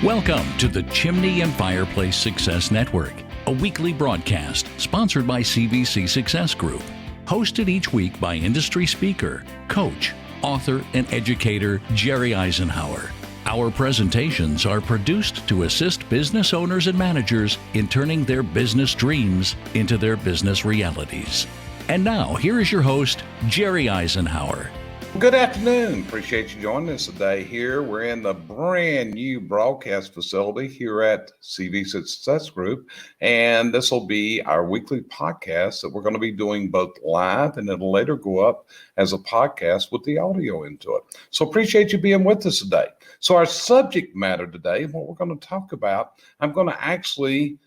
Welcome to the Chimney and Fireplace Success Network, a weekly broadcast sponsored by CVC Success Group, hosted each week by industry speaker, coach, author, and educator Jerry Isenhour. Our presentations are produced to assist business owners and managers in turning their business dreams into their business realities. And now, here is your host, Jerry Isenhour. Good afternoon. Appreciate you joining us today here. We're in the brand new broadcast facility here at CVC Success Group, and this will be our weekly podcast that we're going to be doing both live and it'll later go up as a podcast with the audio into it. So appreciate you being with us today. So our subject matter today, what we're going to talk about, I'm going to actually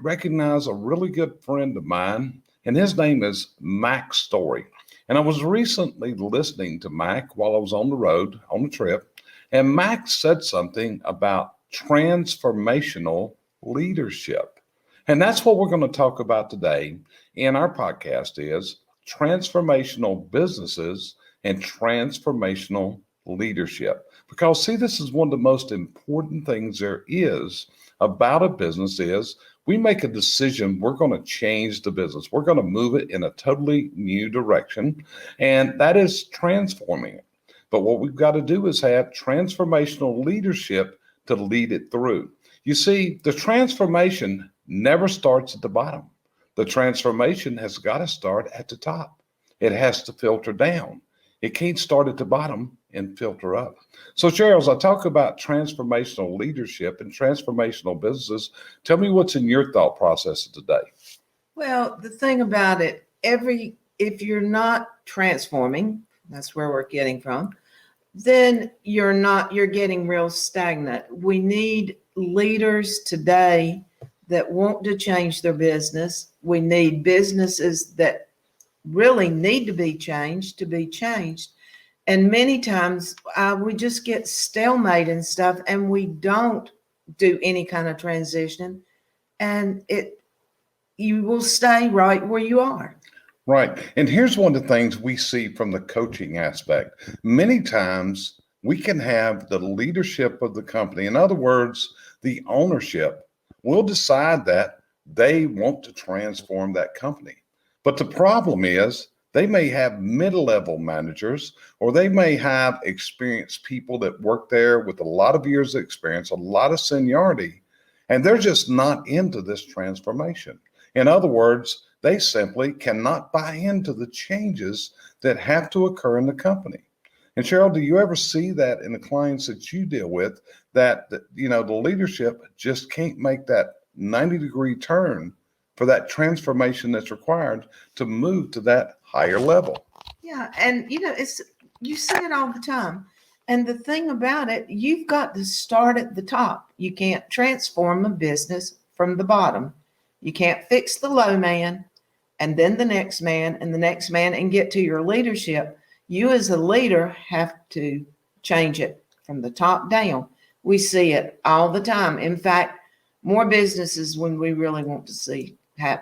recognize a really good friend of mine, and his name is Mac Story. And I was recently listening to Mac while I was on the road, on the trip, and Mac said something about transformational leadership. And that's what we're going to talk about today in our podcast is transformational businesses and transformational leadership. Because see, this is one of the most important things there is about a business is we make a decision, we're going to change the business. We're going to move it in a totally new direction, and that is transforming it. But what we've got to do is have transformational leadership to lead it through. You see, the transformation never starts at the bottom. The transformation has got to start at the top. It has to filter down. It can't start at the bottom and filter up. So Sheryl, as I talk about transformational leadership and transformational businesses, tell me what's in your thought process today. Well, the thing about it, if you're not transforming, that's where we're getting from, then you're getting real stagnant. We need leaders today that want to change their business. We need businesses that really need to be changed. And many times we just get stalemate and stuff, and we don't do any kind of transition, and you will stay right where you are. Right. And here's one of the things we see from the coaching aspect. Many times we can have the leadership of the company. In other words, the ownership will decide that they want to transform that company. But the problem is, they may have mid-level managers, or they may have experienced people that work there with a lot of years of experience, a lot of seniority, and they're just not into this transformation. In other words, they simply cannot buy into the changes that have to occur in the company. And Sheryl, do you ever see that in the clients that you deal with, that the leadership just can't make that 90-degree turn for that transformation that's required to move to that higher level? Yeah, and you say it all the time. And the thing about it, you've got to start at the top. You can't transform a business from the bottom. You can't fix the low man and then the next man and the next man and get to your leadership. You as a leader have to change it from the top down. We see it all the time. In fact, more businesses when we really want to see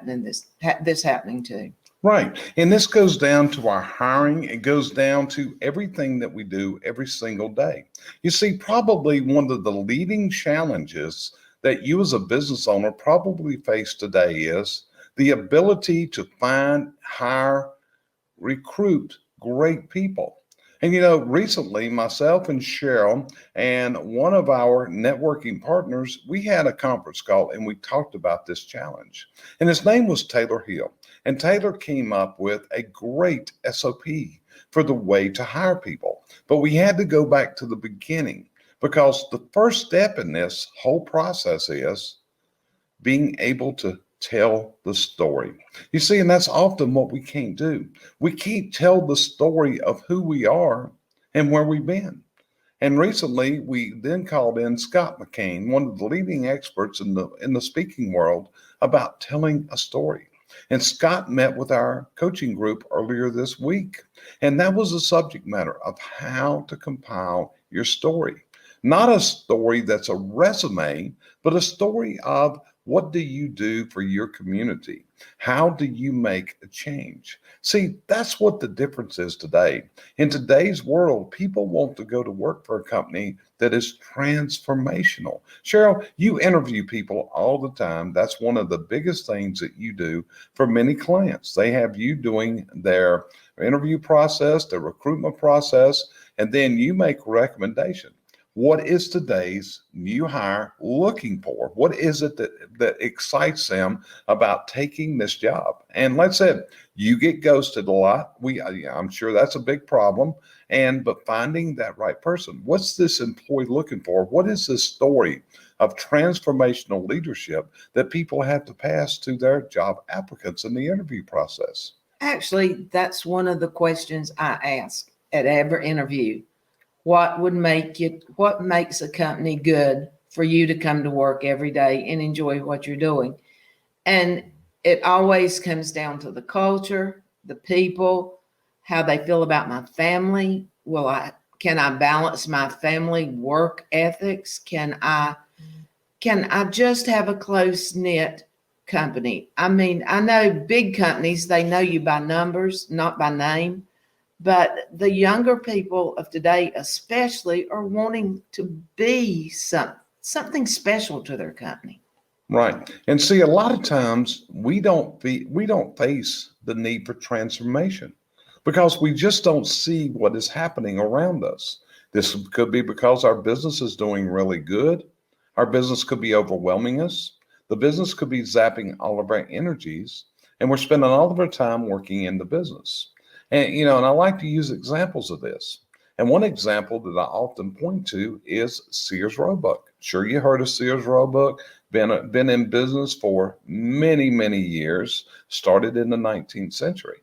this happening too. Right. And this goes down to our hiring. It goes down to everything that we do every single day. You see, probably one of the leading challenges that you as a business owner probably face today is the ability to find, hire, recruit great people. And recently myself and Sheryl and one of our networking partners, we had a conference call and we talked about this challenge. And his name was Taylor Hill. And Taylor came up with a great SOP for the way to hire people. But we had to go back to the beginning because the first step in this whole process is being able to tell the story. You see, and that's often what we can't do. We can't tell the story of who we are and where we've been. And recently, we then called in Scott McCain, one of the leading experts in the speaking world, about telling a story. And Scott met with our coaching group earlier this week. And that was the subject matter of how to compile your story. Not a story that's a resume, but a story of What do you do for your community? How do you make a change? See, that's what the difference is today. In today's world, people want to go to work for a company that is transformational. Sheryl, you interview people all the time. That's one of the biggest things that you do for many clients. They have you doing their interview process, their recruitment process, and then you make recommendations. What is today's new hire looking for? What is it that excites them about taking this job? And let's say you get ghosted a lot. I'm sure that's a big problem. But finding that right person, what's this employee looking for? What is this story of transformational leadership that people have to pass to their job applicants in the interview process? Actually, that's one of the questions I ask at every interview. What makes a company good for you to come to work every day and enjoy what you're doing? And it always comes down to the culture, the people, how they feel about my family. Can I balance my family work ethics? Can I just have a close knit company? I mean, I know big companies, they know you by numbers, not by name. But the younger people of today especially are wanting to be something special to their company. Right. And see, a lot of times we don't face the need for transformation because we just don't see what is happening around us. This could be because our business is doing really good. Our business could be overwhelming us. The business could be zapping all of our energies, and we're spending all of our time working in the business. And I like to use examples of this. And one example that I often point to is Sears Roebuck. Sure, you heard of Sears Roebuck, been in business for many, many years, started in the 19th century.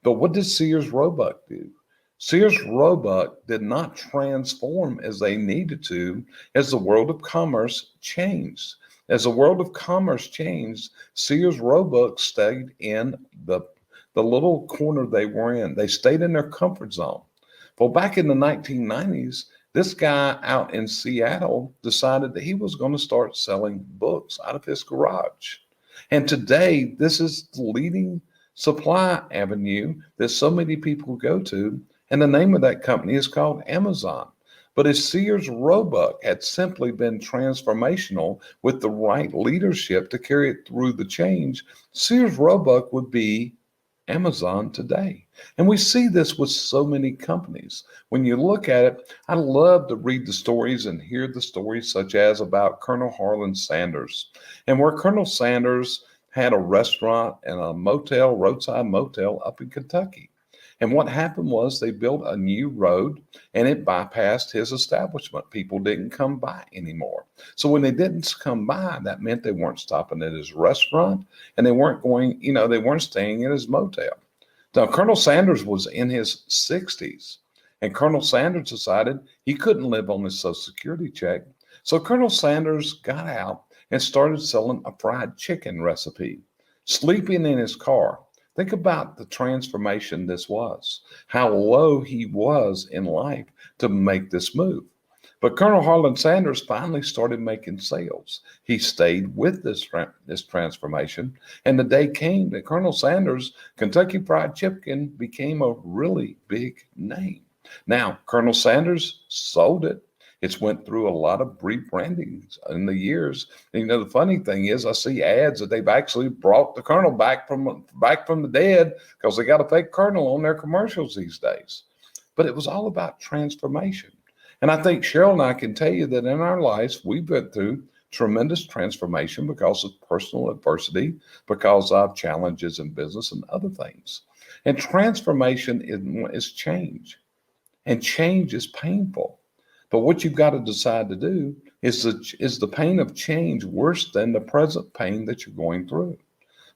But what did Sears Roebuck do? Sears Roebuck did not transform as they needed to as the world of commerce changed. As the world of commerce changed, Sears Roebuck stayed in the little corner they were in. They stayed in their comfort zone. Well, back in the 1990s, this guy out in Seattle decided that he was going to start selling books out of his garage. And today, this is the leading supply avenue that so many people go to. And the name of that company is called Amazon. But if Sears Roebuck had simply been transformational with the right leadership to carry it through the change, Sears Roebuck would be Amazon today. And we see this with so many companies. When you look at it, I love to read the stories and hear the stories such as about Colonel Harlan Sanders, and where Colonel Sanders had a restaurant and a motel, roadside motel up in Kentucky. And what happened was they built a new road and it bypassed his establishment. People didn't come by anymore. So when they didn't come by, that meant they weren't stopping at his restaurant and they weren't staying in his motel. Now, Colonel Sanders was in his 60s, and Colonel Sanders decided he couldn't live on his Social Security check. So Colonel Sanders got out and started selling a fried chicken recipe, sleeping in his car. Think about the transformation this was, how low he was in life to make this move. But Colonel Harlan Sanders finally started making sales. He stayed with this transformation, and the day came that Colonel Sanders' Kentucky Fried Chicken became a really big name. Now, Colonel Sanders sold it. It's went through a lot of rebrandings in the years. And, the funny thing is I see ads that they've actually brought the Colonel back from the dead because they got a fake Colonel on their commercials these days. But it was all about transformation. And I think Sheryl and I can tell you that in our lives, we've been through tremendous transformation because of personal adversity, because of challenges in business and other things. And transformation is change. And change is painful. But what you've got to decide to do is the pain of change worse than the present pain that you're going through?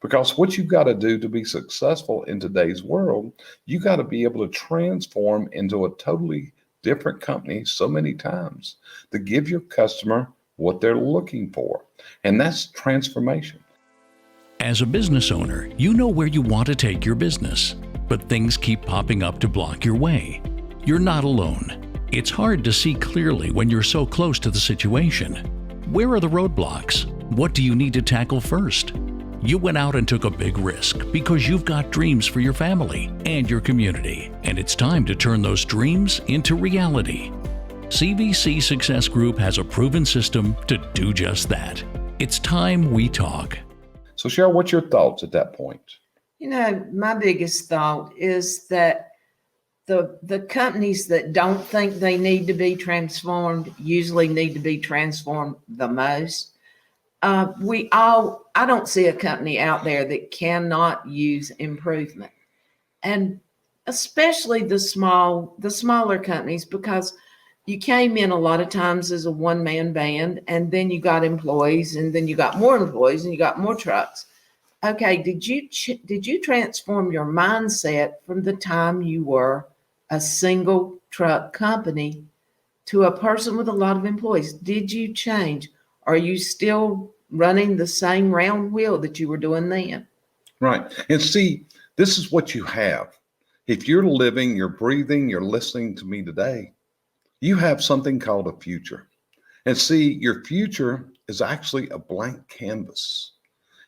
Because what you've got to do to be successful in today's world, you got to be able to transform into a totally different company so many times to give your customer what they're looking for. And that's transformation. As a business owner, you know where you want to take your business, but things keep popping up to block your way. You're not alone. It's hard to see clearly when you're so close to the situation. Where are the roadblocks? What do you need to tackle first? You went out and took a big risk because you've got dreams for your family and your community, and it's time to turn those dreams into reality. CVC Success Group has a proven system to do just that. It's time we talk. So Sheryl, what's your thoughts at that point? My biggest thought is that the companies that don't think they need to be transformed usually need to be transformed the most. I don't see a company out there that cannot use improvement, and especially the smaller companies, because you came in a lot of times as a one-man band, and then you got employees, and then you got more employees, and you got more trucks. Okay, did you transform your mindset from the time you were a single truck company to a person with a lot of employees? Did you change? Are you still running the same round wheel that you were doing then? Right. And see, this is what you have. If you're living, you're breathing, you're listening to me today, you have something called a future. And see, your future is actually a blank canvas.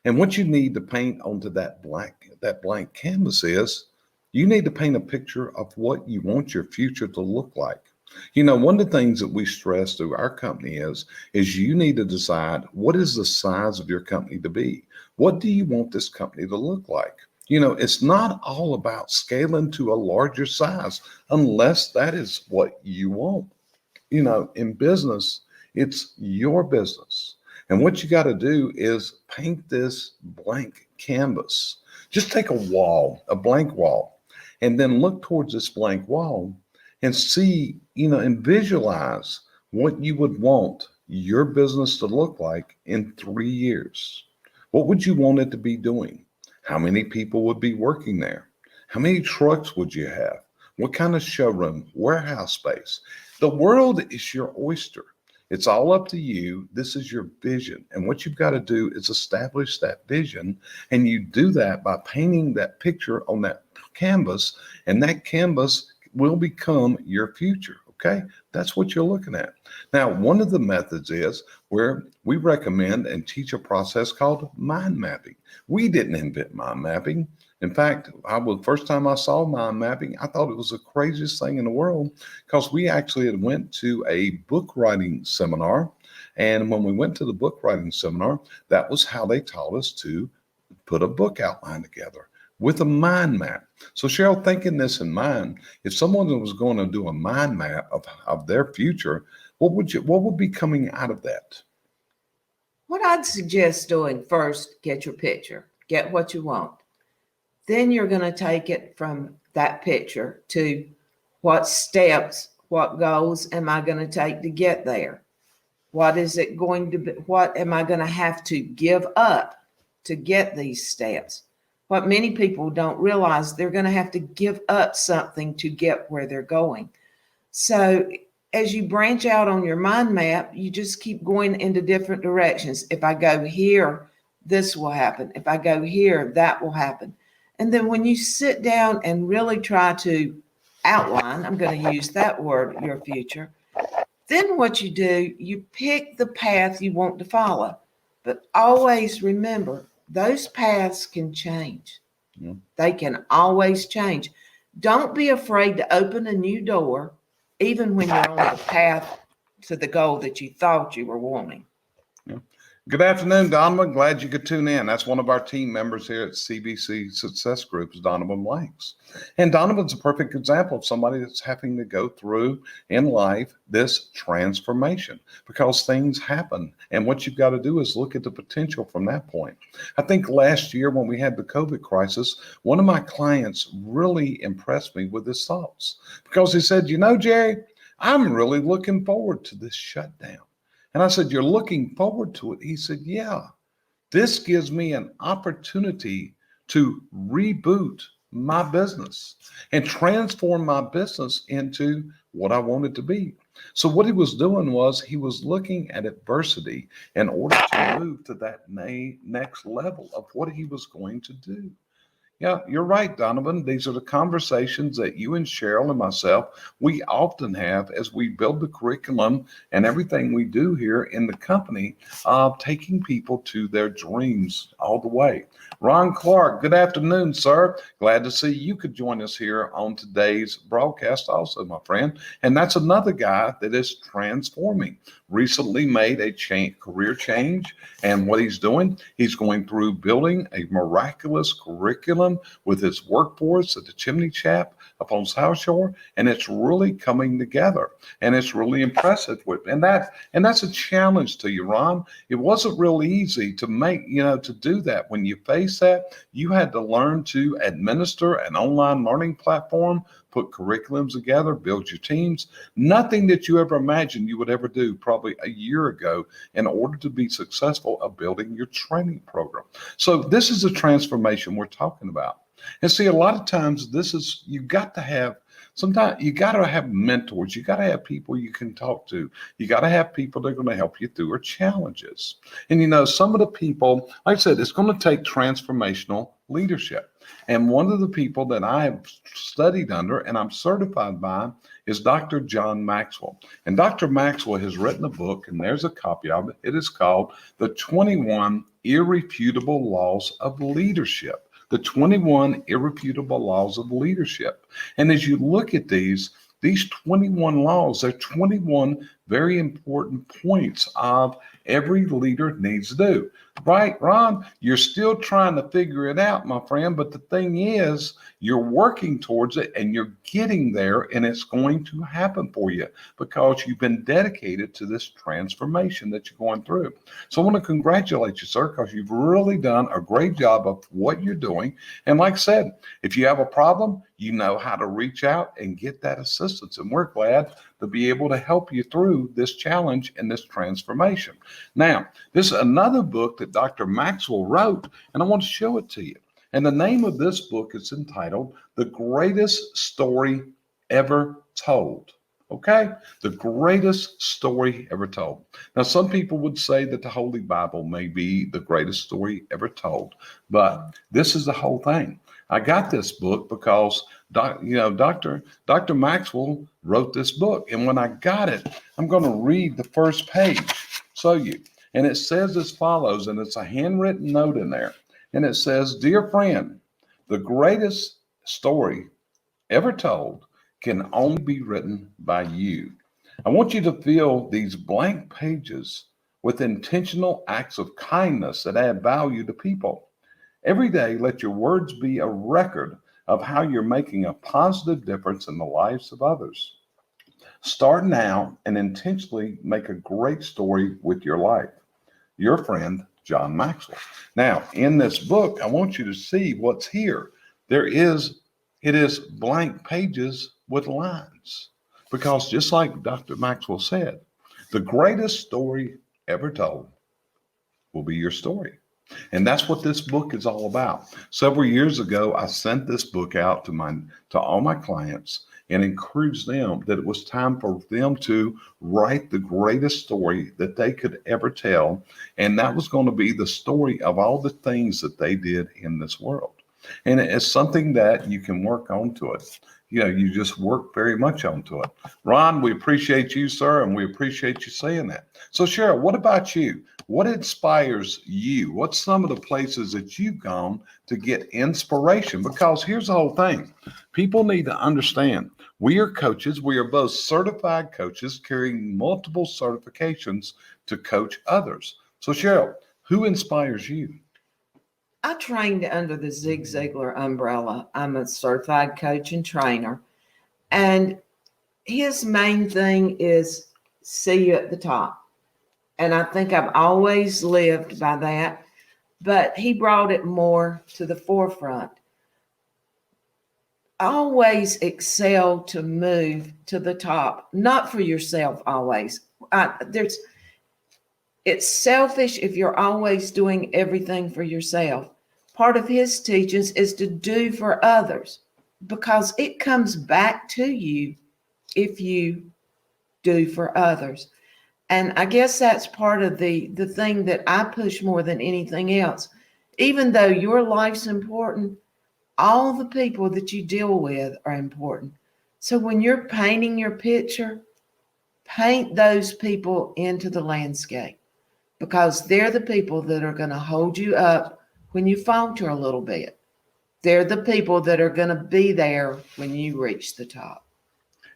And what you need to paint onto that blank canvas is you need to paint a picture of what you want your future to look like. One of the things that we stress through our company is you need to decide, what is the size of your company to be? What do you want this company to look like? It's not all about scaling to a larger size unless that is what you want. In business, it's your business. And what you got to do is paint this blank canvas. Just take a blank wall, and then look towards this blank wall and see, and visualize what you would want your business to look like in 3 years. What would you want it to be doing? How many people would be working there? How many trucks would you have? What kind of showroom, warehouse space? The world is your oyster. It's all up to you. This is your vision. And what you've got to do is establish that vision. And you do that by painting that picture on that canvas, and that canvas will become your future. Okay, that's what you're looking at. Now, one of the methods is where we recommend and teach a process called mind mapping. We didn't invent mind mapping. In fact, first time I saw mind mapping, I thought it was the craziest thing in the world, because we actually had went to a book writing seminar. And when we went to the book writing seminar, that was how they taught us to put a book outline together with a mind map. So Sheryl, thinking this in mind, if someone was going to do a mind map of their future, what would be coming out of that? What I'd suggest doing first, get your picture, get what you want. Then you're going to take it from that picture to what steps, what goals am I going to take to get there? What is it going to be? What am I going to have to give up to get these steps? What many people don't realize, they're going to have to give up something to get where they're going. So as you branch out on your mind map, you just keep going into different directions. If I go here, this will happen. If I go here, that will happen. And then when you sit down and really try to outline, I'm going to use that word, your future, then what you do, you pick the path you want to follow. But always remember, those paths can change. Yeah. They can always change. Don't be afraid to open a new door, even when you're on the path to the goal that you thought you were wanting. Yeah. Good afternoon, Donovan. Glad you could tune in. That's one of our team members here at CVC Success Group, is Donovan Blanks. And Donovan's a perfect example of somebody that's having to go through in life this transformation, because things happen. And what you've got to do is look at the potential from that point. I think last year when we had the COVID crisis, one of my clients really impressed me with his thoughts, because he said, Jerry, I'm really looking forward to this shutdown. And I said, you're looking forward to it? He said, yeah, this gives me an opportunity to reboot my business and transform my business into what I want it to be. So what he was doing was he was looking at adversity in order to move to that next level of what he was going to do. Yeah, you're right, Donovan. These are the conversations that you and Cheryl and myself, we often have as we build the curriculum and everything we do here in the company, taking people to their dreams all the way. Ron Clark, good afternoon, sir. Glad to see you could join us here on today's broadcast also, my friend. And that's another guy that is transforming, recently made a career change. And what he's doing, he's going through building a miraculous curriculum with his workforce at the Chimney Chap up on South Shore, and it's really coming together, and it's really impressive. And that's a challenge to you, Ron. It wasn't real easy to make, to do that. When you face that, you had to learn to administer an online learning platform, put curriculums together, build your teams. Nothing that you ever imagined you would ever do probably a year ago in order to be successful of building your training program. So this is a transformation we're talking about. And see, a lot of times sometimes you got to have mentors. You got to have people you can talk to. You got to have people that are going to help you through our challenges. And some of the people, like I said, it's going to take transformational leadership. And one of the people that I have studied under and I'm certified by is Dr. John Maxwell. And Dr. Maxwell has written a book, and there's a copy of it. It is called The 21 Irrefutable Laws of Leadership. The 21 Irrefutable Laws of Leadership. And as you look at these 21 laws, they're 21 very important points of every leader needs to do. Right, Ron? You're still trying to figure it out, my friend, but the thing is, you're working towards it and you're getting there, and it's going to happen for you because you've been dedicated to this transformation that you're going through. So I want to congratulate you, sir, because you've really done a great job of what you're doing. And like I said, if you have a problem, you know how to reach out and get that assistance. And we're glad to be able to help you through this challenge and this transformation. Now, this is another book that Dr. Maxwell wrote, and I want to show it to you. And the name of this book is entitled The Greatest Story Ever Told. Okay? The greatest story ever told. Now, some people would say that the Holy Bible may be the greatest story ever told, but this is the whole thing. I got this book because Dr. Maxwell wrote this book. And when I got it, I'm going to read the first page. And it says as follows, and it's a handwritten note in there. And it says, "Dear friend, the greatest story ever told can only be written by you. I want you to fill these blank pages with intentional acts of kindness that add value to people. Every day, let your words be a record of how you're making a positive difference in the lives of others. Start now and intentionally make a great story with your life. Your friend, John Maxwell." Now, in this book, I want you to see what's here. It is blank pages with lines, because just like Dr. Maxwell said, the greatest story ever told will be your story. And that's what this book is all about. Several years ago, I sent this book out to all my clients and encouraged them that it was time for them to write the greatest story that they could ever tell. And that was going to be the story of all the things that they did in this world. And it's something that you can work onto it. You just work very much onto it. Ron, we appreciate you, sir, and we appreciate you saying that. So, Cheryl, what about you? What inspires you? What's some of the places that you've gone to get inspiration? Because here's the whole thing. People need to understand we are coaches. We are both certified coaches carrying multiple certifications to coach others. So, Cheryl, who inspires you? I trained under the Zig Ziglar umbrella. I'm a certified coach and trainer. And his main thing is see you at the top. And I think I've always lived by that. But he brought it more to the forefront. Always excel to move to the top, not for yourself always. It's selfish if you're always doing everything for yourself. Part of his teachings is to do for others, because it comes back to you if you do for others. And I guess that's part of the thing that I push more than anything else. Even though your life's important, All the people that you deal with are important. So when you're painting your picture, paint those people into the landscape, because they're the people that are going to hold you up when you falter a little bit. They're the people that are going to be there when you reach the top.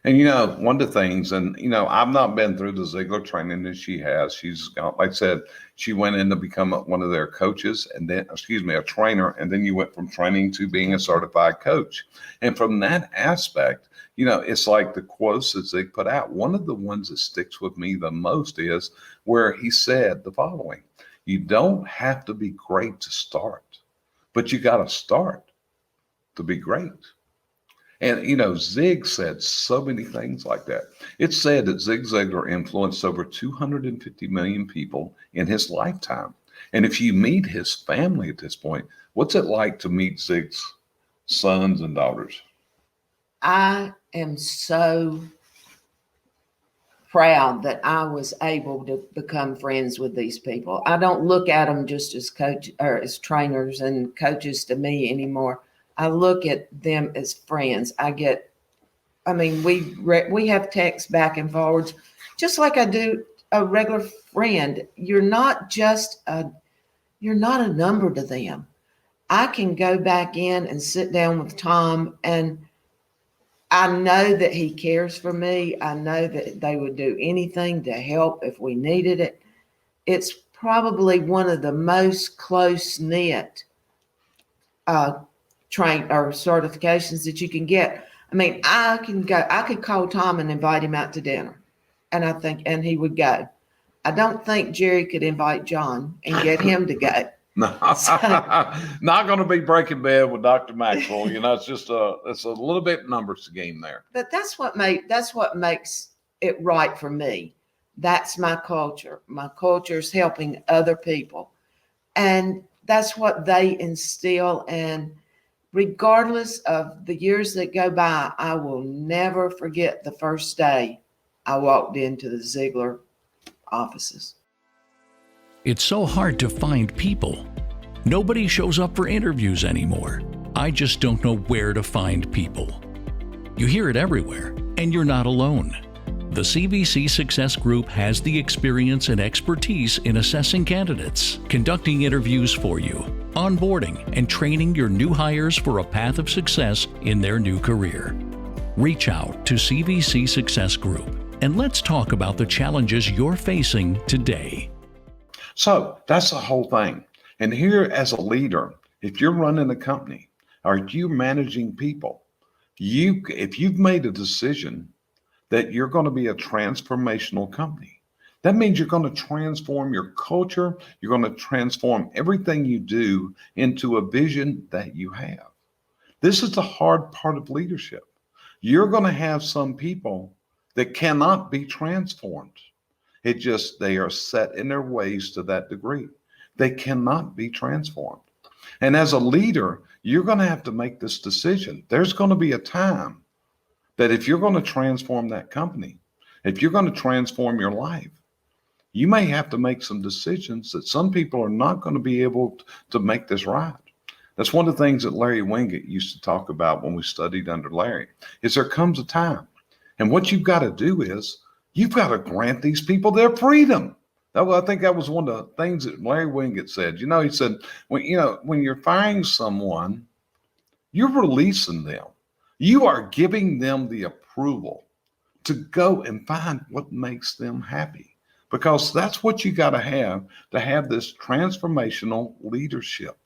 And one of the things, and I've not been through the Ziegler training that she has. She's got, like I said, she went in to become one of their coaches, and then, a trainer, and then you went from training to being a certified coach. And from that aspect, it's like the quotes that Zig put out. One of the ones that sticks with me the most is where he said the following: "You don't have to be great to start, but you got to start to be great." And Zig said so many things like that. It's said that Zig Ziglar influenced over 250 million people in his lifetime. And if you meet his family at this point, what's it like to meet Zig's sons and daughters? I am so proud that I was able to become friends with these people. I don't look at them just as coach or as trainers and coaches to me anymore. I look at them as friends. We have texts back and forwards, just like I do a regular friend. You're not a number to them. I can go back in and sit down with Tom, and I know that he cares for me. I know that they would do anything to help if we needed it. It's probably one of the most close-knit train or certifications that you can get. I could call Tom and invite him out to dinner, and he would go. I don't think Jerry could invite John and get him to go. No, not going to be breaking bed with Dr. Maxwell. It's a little bit numbers game there. But that's what makes it right for me. That's my culture. My culture is helping other people, and that's what they instill. And regardless of the years that go by, I will never forget the first day I walked into the Ziegler offices. It's so hard to find people. Nobody shows up for interviews anymore. I just don't know where to find people. You hear it everywhere, and you're not alone. The CVC Success Group has the experience and expertise in assessing candidates, conducting interviews for you, onboarding, and training your new hires for a path of success in their new career. Reach out to CVC Success Group, and let's talk about the challenges you're facing today. So that's the whole thing. And here, as a leader, if you're running a company or you're managing people, if you've made a decision that you're going to be a transformational company, that means you're going to transform your culture. You're going to transform everything you do into a vision that you have. This is the hard part of leadership. You're going to have some people that cannot be transformed. They are set in their ways to that degree. They cannot be transformed. And as a leader, you're going to have to make this decision. There's going to be a time that if you're going to transform that company, if you're going to transform your life, you may have to make some decisions that some people are not going to be able to make this right. That's one of the things that Larry Winget used to talk about when we studied under Larry, is there comes a time. And what you've got to do is you've got to grant these people their freedom. I think that was one of the things that Larry Winget said. He said, when you're firing someone, you're releasing them. You are giving them the approval to go and find what makes them happy, because that's what you got to have this transformational leadership.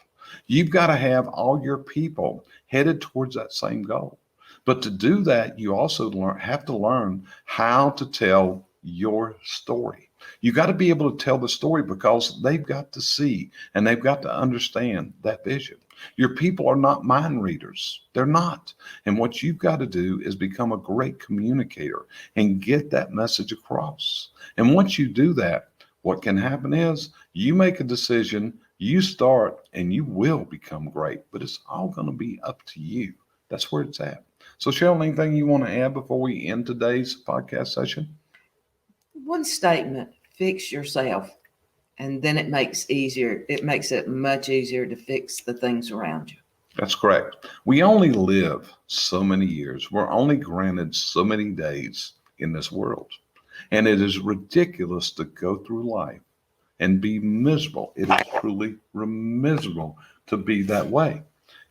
You've got to have all your people headed towards that same goal. But to do that, you also have to learn how to tell your story. You got to be able to tell the story, because they've got to see and they've got to understand that vision. Your people are not mind readers. They're not. And what you've got to do is become a great communicator and get that message across. And once you do that, what can happen is you make a decision, you start, and you will become great. But it's all going to be up to you. That's where it's at. So, Sheryl, anything you want to add before we end today's podcast session? One statement: fix yourself, and then it makes it much easier to fix the things around you. That's correct. We only live so many years. We're only granted so many days in this world. And it is ridiculous to go through life and be miserable. It is truly miserable to be that way.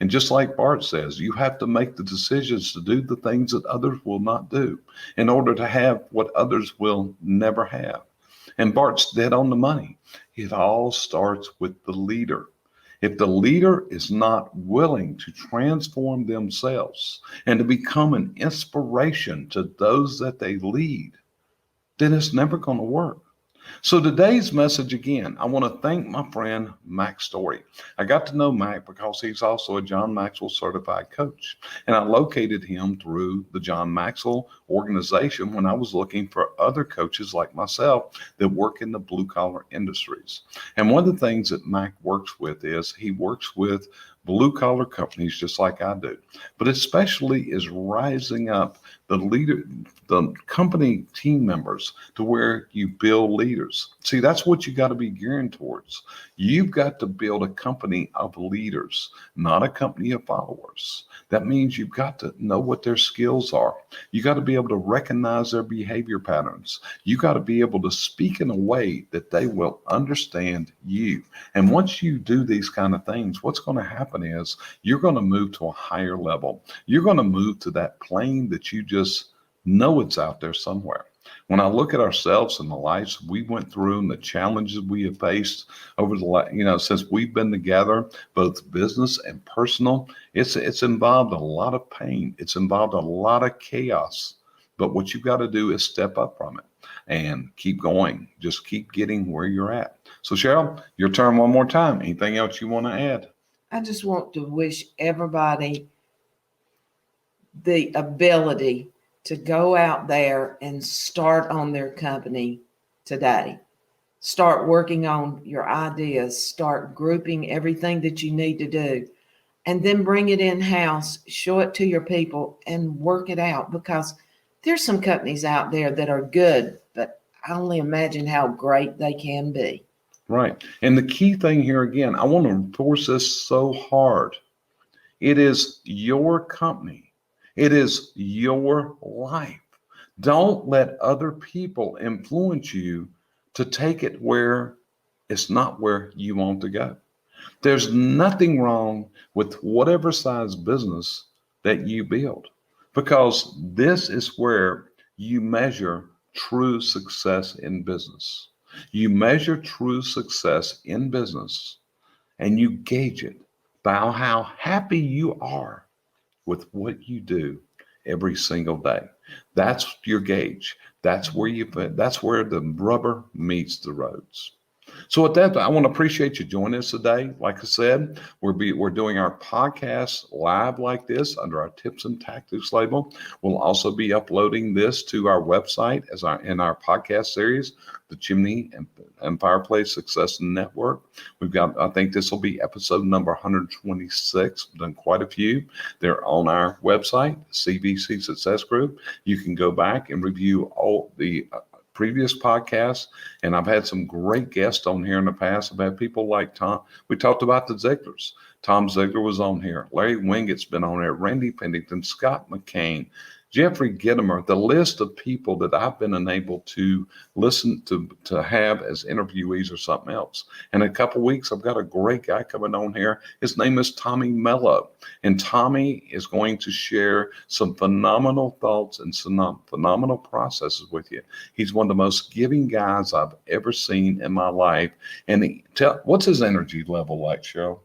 And just like Bart says, you have to make the decisions to do the things that others will not do in order to have what others will never have. And Bart's dead on the money. It all starts with the leader. If the leader is not willing to transform themselves and to become an inspiration to those that they lead, then it's never going to work. So today's message, again, I want to thank my friend Mac Story. I got to know Mac because he's also a John Maxwell certified coach. And I located him through the John Maxwell organization when I was looking for other coaches like myself that work in the blue collar industries. And one of the things that Mac works with is he works with blue collar companies just like I do, but especially is rising up the company team members to where you build leaders. See, that's what you got to be gearing towards. You've got to build a company of leaders, not a company of followers. That means you've got to know what their skills are. You got to be able to recognize their behavior patterns. You got to be able to speak in a way that they will understand you. And once you do these kind of things, what's going to happen is you're going to move to a higher level. You're going to move to that plane that you just know it's out there somewhere. When I look at ourselves and the lives we went through and the challenges we have faced over the since we've been together, both business and personal, it's involved a lot of pain. It's involved a lot of chaos. But what you've got to do is step up from it and keep going. Just keep getting where you're at. So Sheryl, your turn one more time. Anything else you want to add? I just want to wish everybody the ability to go out there and start on their company today. Start working on your ideas, start grouping everything that you need to do, and then bring it in-house, show it to your people and work it out, because there's some companies out there that are good, but I only imagine how great they can be. Right. And the key thing here, again, I want to enforce this so hard. It is your company. It is your life. Don't let other people influence you to take it where it's not where you want to go. There's nothing wrong with whatever size business that you build, because this is where you measure true success in business. You measure true success in business and you gauge it by how happy you are with what you do every single day. That's your gauge. That's where the rubber meets the roads. So with that, I want to appreciate you joining us today. Like I said, we're doing our podcast live like this under our tips and tactics label. We'll also be uploading this to our website in our podcast series, the Chimney and Fireplace Success Network. I think this will be episode number 126. We've done quite a few. They're on our website, CVC Success Group. You can go back and review all the previous podcasts, and I've had some great guests on here in the past. I've had people like Tom. We talked about the Ziglers. Tom Ziglar was on here. Larry Wingett's been on there. Randy Pennington, Scott McCain, Jeffrey Gittimer. The list of people that I've been unable to listen to have as interviewees or something else. And in a couple of weeks, I've got a great guy coming on here. His name is Tommy Mello. And Tommy is going to share some phenomenal thoughts and some phenomenal processes with you. He's one of the most giving guys I've ever seen in my life. And what's his energy level like, Sheryl?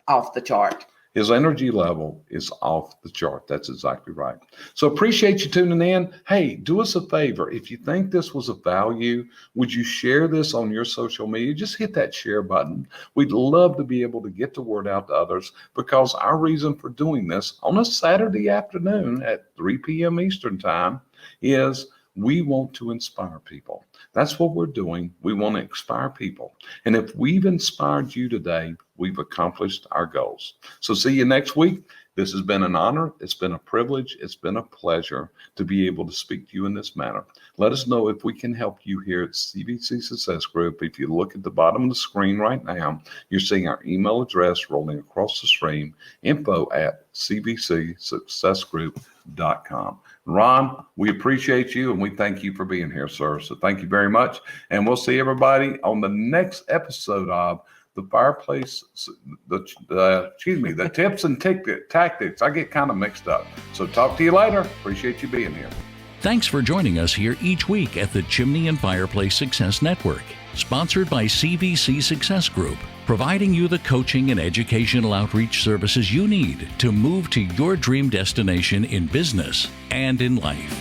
Off the chart. His energy level is off the chart. That's exactly right. So appreciate you tuning in. Hey, do us a favor. If you think this was of value, would you share this on your social media? Just hit that share button. We'd love to be able to get the word out to others, because our reason for doing this on a Saturday afternoon at 3 p.m. Eastern time is we want to inspire people. That's what we're doing. We want to inspire people. And if we've inspired you today, we've accomplished our goals. So see you next week. This has been an honor. It's been a privilege. It's been a pleasure to be able to speak to you in this manner. Let us know if we can help you here at CVC Success Group. If you look at the bottom of the screen right now, you're seeing our email address rolling across the screen, info@cvcsuccessgroup.com. Ron, we appreciate you and we thank you for being here, sir. So thank you very much. And we'll see everybody on the next episode of the fireplace, the tips and tactics. I get kind of mixed up. So talk to you later. Appreciate you being here. Thanks for joining us here each week at the Chimney and Fireplace Success Network, sponsored by CVC Success Group, providing you the coaching and educational outreach services you need to move to your dream destination in business and in life.